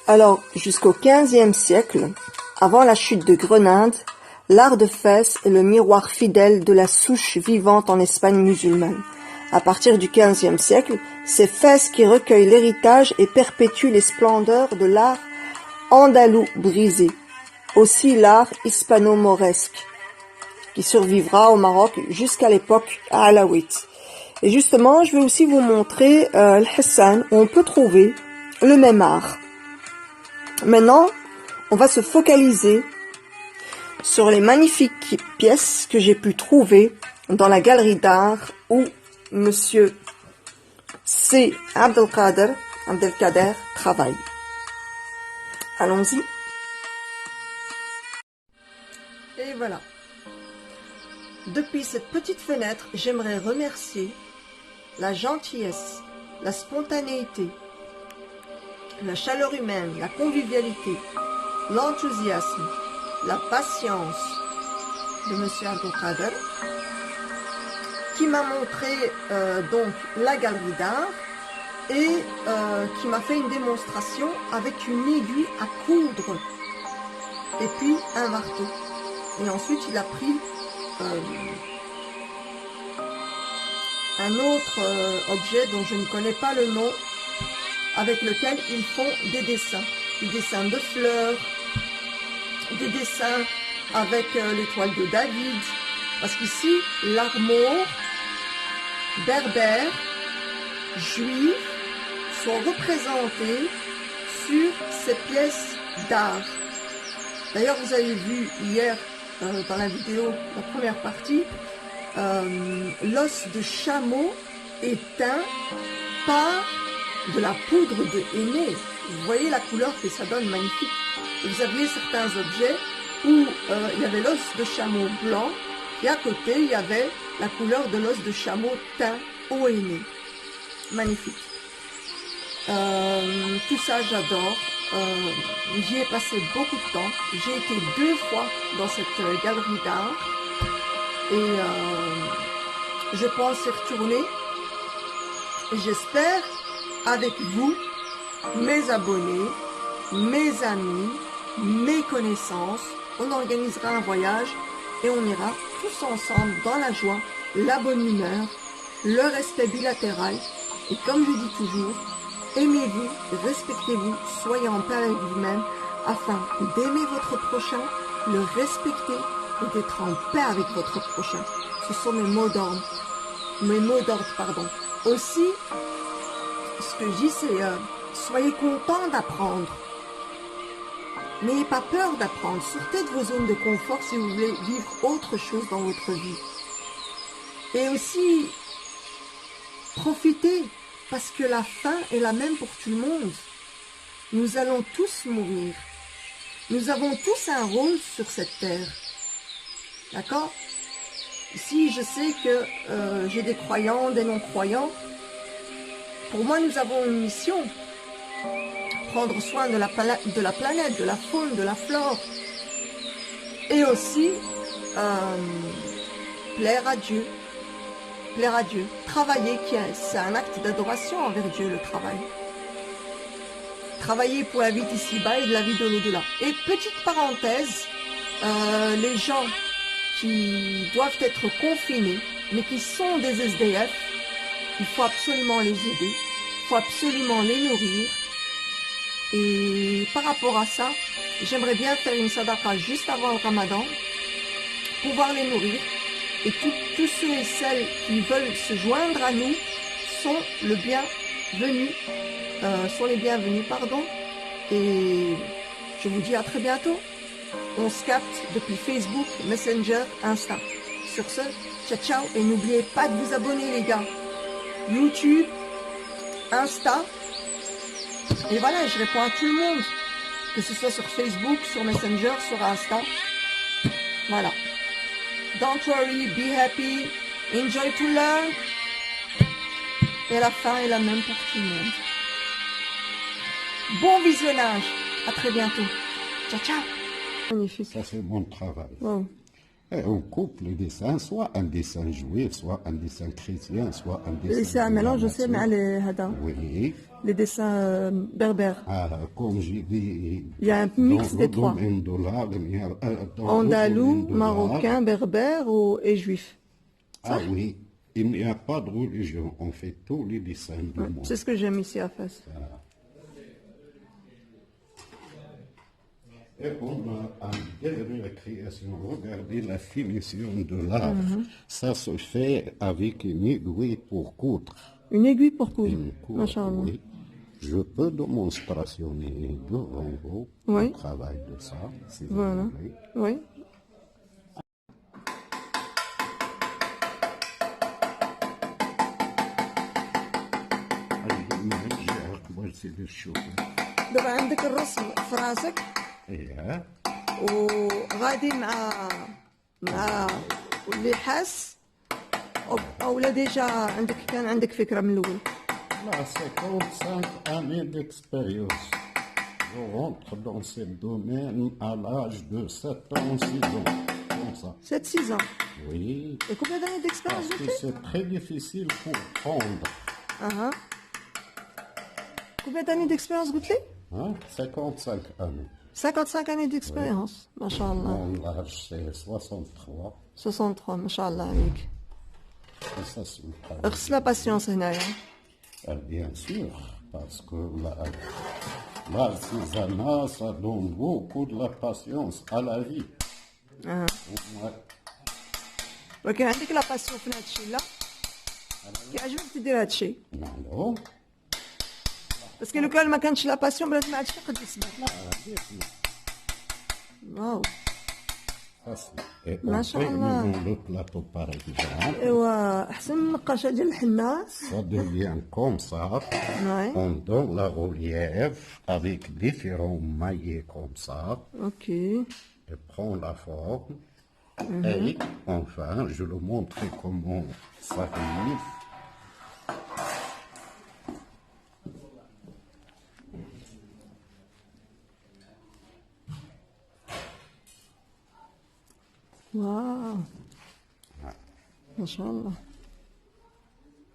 Alors, jusqu'au XVe siècle, avant la chute de Grenade, l'art de Fès est le miroir fidèle de la souche vivante en Espagne musulmane. À partir du XVe siècle, c'est Fès qui recueille l'héritage et perpétue les splendeurs de l'art andalou brisé, aussi l'art hispano-mauresque, qui survivra au Maroc jusqu'à l'époque alawite. Et justement, je vais aussi vous montrer le Hassan, où on peut trouver le même art. Maintenant, on va se focaliser sur les magnifiques pièces que j'ai pu trouver dans la galerie d'art où Monsieur C. Abdelkader travaille. Allons-y. Et voilà. Depuis cette petite fenêtre, j'aimerais remercier la gentillesse, la spontanéité, la chaleur humaine, la convivialité, l'enthousiasme, la patience de Monsieur Abdelkader, qui m'a montré donc la galerie d'art et qui m'a fait une démonstration avec une aiguille à coudre et puis un marteau. Et ensuite il a pris un autre objet dont je ne connais pas le nom, avec lequel ils font des dessins de fleurs, des dessins avec l'étoile de David, parce qu'ici l'armure berbère, juive, sont représentées sur ces pièces d'art. D'ailleurs, vous avez vu hier dans la vidéo, la première partie, l'os de chameau est teint par de la poudre de henné. Vous voyez la couleur que ça donne, magnifique. Et vous aviez certains objets où il y avait l'os de chameau blanc et à côté il y avait la couleur de l'os de chameau teint au henné. Magnifique. Tout ça j'adore. J'y ai passé beaucoup de temps. J'ai été 2 fois dans cette galerie d'art et je pense y retourner. Et j'espère avec vous, mes abonnés, mes amis, mes connaissances, on organisera un voyage et on ira tous ensemble dans la joie, la bonne humeur, le respect bilatéral et comme je dis toujours, aimez-vous, respectez-vous, soyez en paix avec vous-même afin d'aimer votre prochain, le respecter et d'être en paix avec votre prochain. Ce sont mes mots d'ordre. Aussi, ce que je dis, c'est soyez contents d'apprendre. N'ayez pas peur d'apprendre. Sortez de vos zones de confort si vous voulez vivre autre chose dans votre vie. Et aussi, profitez, parce que la fin est la même pour tout le monde. Nous allons tous mourir. Nous avons tous un rôle sur cette terre. D'accord? Ici, je sais que j'ai des croyants, des non-croyants. Pour moi, nous avons une mission. Prendre soin de la planète, de la faune, de la flore. Et aussi, plaire à Dieu. Plaire à Dieu. Travailler, c'est un acte d'adoration envers Dieu, le travail. Travailler pour la vie d'ici-bas et de la vie de l'au-delà. Et petite parenthèse, les gens qui doivent être confinés, mais qui sont des SDF, il faut absolument les aider, il faut absolument les nourrir. Et par rapport à ça, j'aimerais bien faire une sadaqa juste avant le Ramadan, pouvoir les nourrir. Et tous ceux et celles qui veulent se joindre à nous sont les bienvenus, Et je vous dis à très bientôt. On se capte depuis Facebook, Messenger, Insta. Sur ce, ciao ciao et n'oubliez pas de vous abonner les gars. YouTube, Insta. Et voilà, je réponds à tout le monde. Que ce soit sur Facebook, sur Messenger, sur Insta. Voilà. Don't worry, be happy, enjoy to learn. Et la fin est la même pour tout le monde. Bon visionnage. À très bientôt. Ciao, ciao. Magnifique. Ça, c'est mon travail. Wow. Et on coupe les dessins, soit un dessin juif, soit un dessin chrétien, soit un Et dessin c'est un de la mélange aussi nature. avec Oui, les dessins berbères. comme j'ai dit, Il y a un dans mix le des trois. domaine de l'art, dans le domaine Andalou, de l'art, marocain, berbère et juif. ah Ça, oui, il n'y a pas de religion, on fait tous les dessins du ouais, monde. c'est ce que j'aime ici à Fès. Et on a une dernière création, regardez la finition de l'arbre. Ça se fait avec une aiguille pour coudre. Une aiguille pour coudre. Une coudre, Machallah. oui. Je peux démonstrationner devant vous Oui. le travail de ça, si vous Voilà. voulez. Oui. voici les choses. دابا عندك الرسم في راسك Yeah. وغادي مع اللي حاس او لا ديجا كان عندك فكره من الاول. Là, 55 années d'expérience. Je rentre dans ce domaine à l'âge de 7 ans, 6 ans. Comme ça. 7-6 ans. Oui. Et combien d'années d'expérience Parce vous que faites? c'est très difficile pour prendre. Uh-huh. Combien d'années d'expérience قلت لي؟ Hein? 55 années. 55 années d'expérience. ما شاء الله. Mon âge, c'est 63. 63 ما شاء الله عليك. Et ça, c'est une travail. غسل لا باسيونس هنايا. Bien sûr, parce que l'artisanat, ça donne beaucoup de la patience à la vie. Ouais. ولكن عندك لا باسيون في هذا الشيء لا؟ كيعجبك تدير هذا الشيء. Non, باسكو لو كان ما كانش لا باسيون بلاتي ما عادش يقد يسبح. واو. Et ما on شاء fait الله. maintenant le plateau par exemple. ايوا احسن من النقاشه ديال الحناس. Ça devient comme ça. Ouais. On donne la relief avec différents maillets comme ça. Ok. Et prend la forme. Et enfin, je le montre comment ça arrive. واو. ما شاء الله.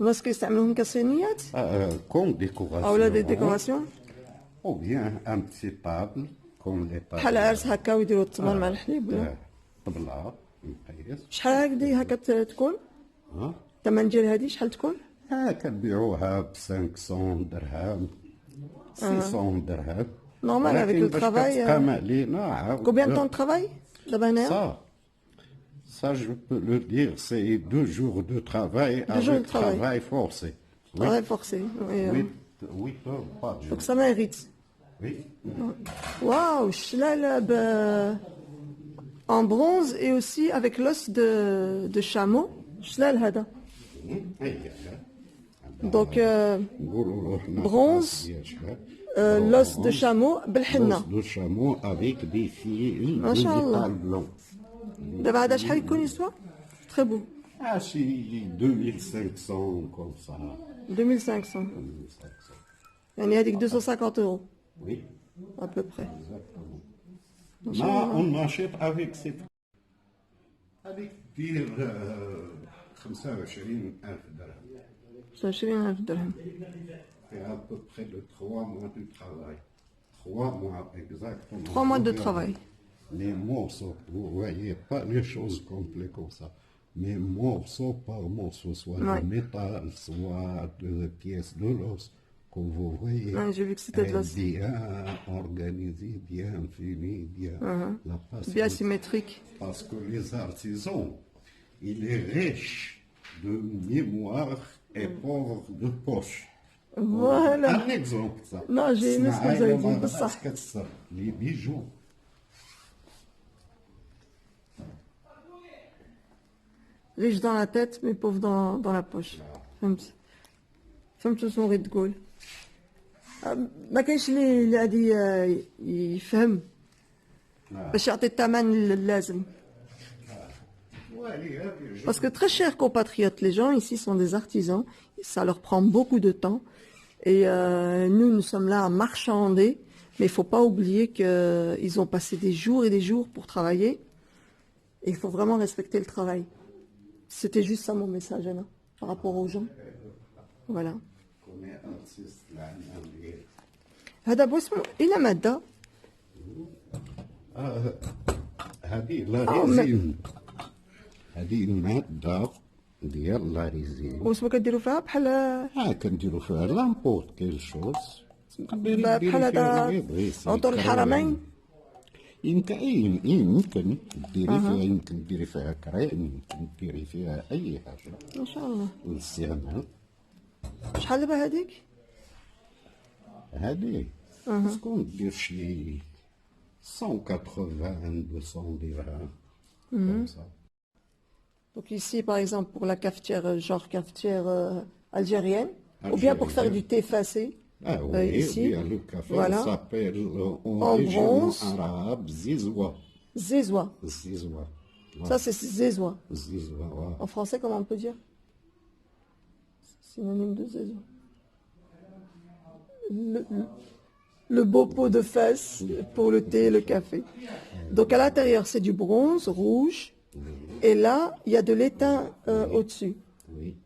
الناس كيستعملوهم كصينيات Comme décoration. او لا دي ديكوراسيون Ou bien un petit table, comme les tables. بحال عرس هكا ويديروا التمر مع الحليب ولا طبلة مقيس. شحال هكذا هكا تكون ها؟ الثمن ديال هذه شحال تكون؟ كنبيعوها ب 500 درهم 600 درهم. نورمال افيك لو ولكن باش ترافاي. كتبقى مالينا عاود. كومبيان طون ترافاي دابا هنايا؟ Ça, je peux le dire, c'est 2 jours de travail jours avec de travail. travail forcé. ترافاي فورسي. 8 heures par jour. دونك سا ميريت. Oui. واو الشلال en bronze et aussi avec l'os de chameau. الشلال هذا. دونك bronze, l'os de chameau بالحنة. L'os de chameau avec des fils ما de شاء الله. métal blanc. دابا هذا شحال يكون يسوى؟ تري بو. Ah, c'est 2500 comme ça. 2500. 2500. يعني هذيك 250 euros Oui, à peu près. exactement. Là, on achète avec ces... Avec dire 25,000 درهم. 25000 درهم. C'est à peu près de 3 mois de travail. 3 mois exactement. 3 mois de Regardez travail. Les morceaux, vous voyez pas les choses complètes comme ça. Mais morceau par morceau, soit Ouais. de métal, soit de pièces de l'os, que vous voyez. Ouais, j'ai vu que c'était de l'os. Bien organisé, bien fini, bien. La patience. Bien symétrique. Parce que les artisans, il est riche de mémoire et pauvre de poche. Voilà. Un exemple, ça. Non, j'ai aimé ce que vous avez dit, ça. Les bijoux. Riche dans la tête mais pauvre dans la poche. فهمت فهمت شنو بغيت تقول. ما كاينش اللي غادي يفهم باش يعطي الثمن اللازم. Parce que très chers compatriotes, les gens ici sont des artisans, ça leur prend beaucoup de temps. Et nous sommes là à marchander, mais il ne faut pas oublier qu'ils ont passé des jours et des jours pour travailler. Et il faut vraiment respecter le travail. C'était juste ça mon message, Anna, par rapport aux gens. Voilà. هذا بوسمو إلى مادة. هذه لا ريزين. هذه المادة ديال لا ريزين. واسمو كديروا فيها بحال كنديروا فيها لامبورت كيل شوز. بحال هذا عطور الحرمين. يمكن ديري فيها، يمكن ديري فيها كريم، يمكن ديري فيها أي حاجة. ما شاء الله. للاستعمال. شحال دابا هذيك؟ هذه تكون دير شي 180 200 درهم. Comme ça. Donc ici, par exemple, pour la cafetière, genre cafetière algérienne, ou bien pour faire du thé facé. Oui, ici, bien, le café voilà. s'appelle En bronze. arabe Zizwa. Zézois. Zizwa. Ça, c'est zézois. Zizwa, ouais. En français, comment on peut dire? Synonyme de zézois. Le beau pot de fesses pour le thé et le café. Donc à l'intérieur, c'est du bronze rouge. Et là, il y a de l'étain au-dessus. Oui.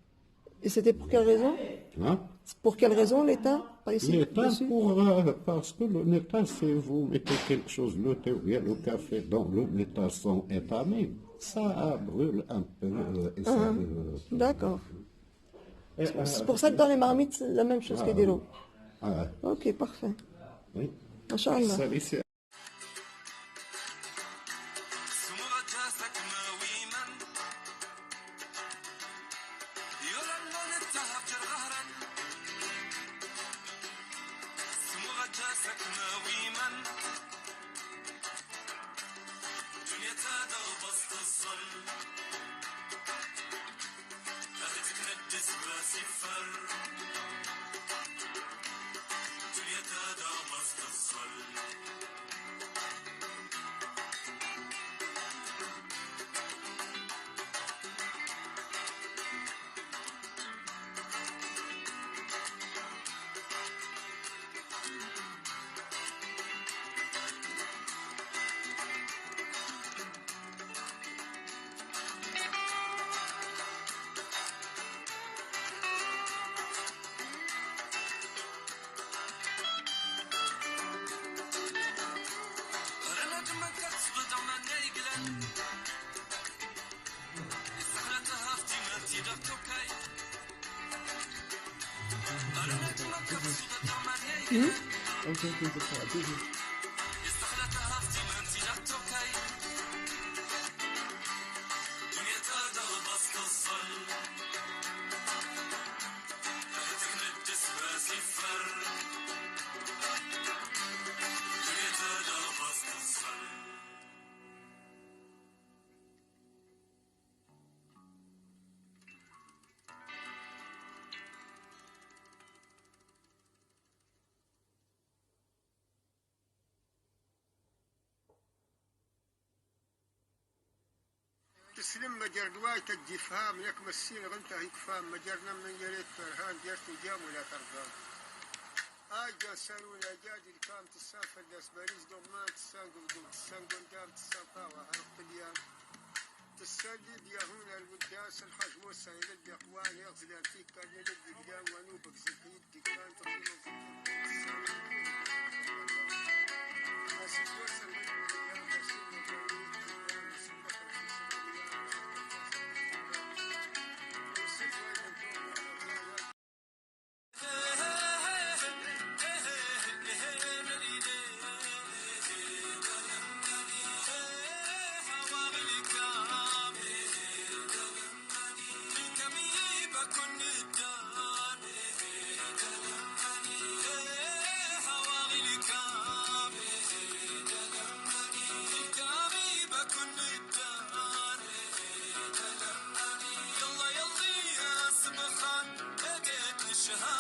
Et c'était pour quelle raison? Hein? Pour quelle raison l'étain? Pas ici, L'étain, dessus. parce que le métal, c'est vous mettez quelque chose, le thé ou bien le café dans le métal sont étamés, ça brûle un peu. Et ça, D'accord. C'est pour ça que dans les marmites, c'est la même chose que de l'eau. Ok, parfait. Oui. Masha'Allah. Ça, c'est تسلم مجر رواية الجفهام يك مسين غنت هيك فهم مجرنا من يريد فرهان جرت وجام ولا ترضان آجا سالونا جاجي الكام تسافر داس باريس دومان تسانقل دوم تسانقل دام تسانقاوة هرق اليام تسالد يهون الوداس الحاج موسى يلد يقوان يغزل فيك كان يلد قدام ونوبك زكيد دكان تقيم شهادة